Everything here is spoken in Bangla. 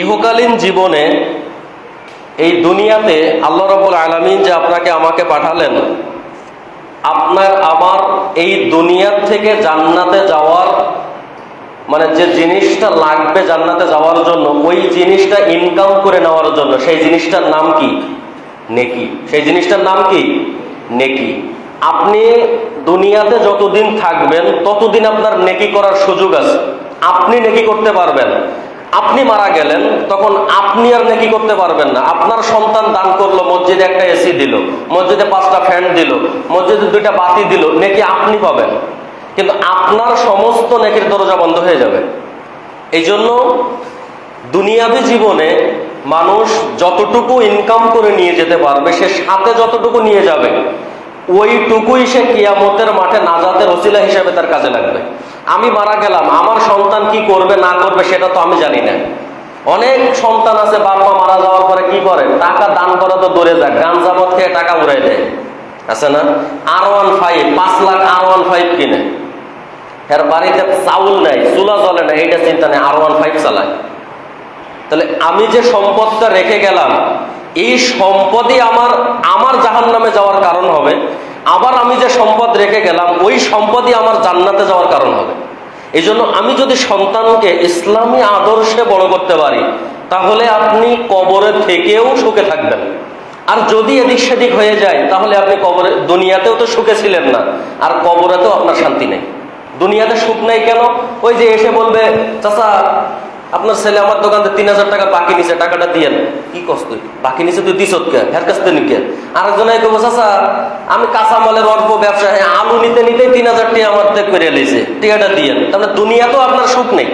ইহকালীন জীবনে এই দুনিয়াতে আল্লাহ রাব্বুল আলামিন যে আপনাকে আমাকে পাঠালেন, আপনার আমার এই দুনিয়ার থেকে জান্নাতে যাওয়ার মানে যে জিনিসটা লাগবে জান্নাতে যাওয়ার জন্য, ওই জিনিসটা ইনকাম করে নেওয়ার জন্য, সেই জিনিসটার নাম কি? নেকি। সেই জিনিসটার নাম কি? নেকি। আপনি দুনিয়াতে যতদিন থাকবেন ততদিন আপনার নেকি করার সুযোগ আছে, আপনি নেকি করতে পারবেন। আপনি মারা গেলেন তখন আপনি আর নেকি করতে পারবেন না। আপনার সন্তান দান করলো, মসজিদে একটা এসি দিল, মসজিদে 5টা ফ্যান দিল, মসজিদে 2টা বাতি দিল, নেকি আপনি পাবেন, কিন্তু আপনার সমস্ত নেকির দরজা বন্ধ হয়ে যাবে। এই জন্য দুনিয়াবী জীবনে মানুষ যতটুকু ইনকাম করে নিয়ে যেতে পারবে, সে সাথে যতটুকু নিয়ে যাবে, ওইটুকুই সে কিয়ামতের মাঠে নাজাতের ওসিলা হিসেবে তার কাজে লাগবে। আমি মারা গেলাম, আমার সন্তান কি করবে না করবে সেটা তো আমি জানি না। অনেক সন্তান আছে, বাবা মা মারা যাওয়ার পরে কি করে, টাকা দান করা তো দূরে যাক, গাঞ্জা মদ খেয়ে টাকা উড়াই দেয়, আছে না? R15 5 লাখ R15 কিনে, এর বাড়িতে চাউল নাই, চুলা জ্বলে না, এইটা চিন্তা নেই, R15 চালায়। তাহলে আমি যে সম্পদটা রেখে গেলাম, এই সম্পদই আমার জাহান্নামে যাওয়ার কারণ হবে। আবার আমি যে সম্পদ রেখে গেলাম, ওই সম্পদই আমার জান্নাতে যাওয়ার কারণ হবে। এই জন্য আমি যদি সন্তানকে ইসলামী আদর্শে বড় করতে পারি, তাহলে আপনি কবরে থেকেও সুখে থাকবেন। আর যদি এদিক সেদিক হয়ে যায়, তাহলে আপনি কবরে, দুনিয়াতেও তো সুখে ছিলেন না, আর কবরেতেও আপনার শান্তি নেই। দুনিয়াতে সুখ নেই কেন? ওই যে এসে বলবে, চাচা আপনার ছেলে আমার দোকান থেকে 3000 টাকা বাকি নিছে, টাকাটা দিয়েন। কি কষ্ট, বাকি নিছে তুই দিস কে, হের কাছ থেকে নিকে। আরেকজন কব, চাচা আমি কাঁচামালের অল্প ব্যবসা, আলু নিতে নিতেই 3000 টাকা আমার থেকে করে লেছে, টাকাটা দিয়েন। তাহলে দুনিয়াতেও আপনার সুখ নেই।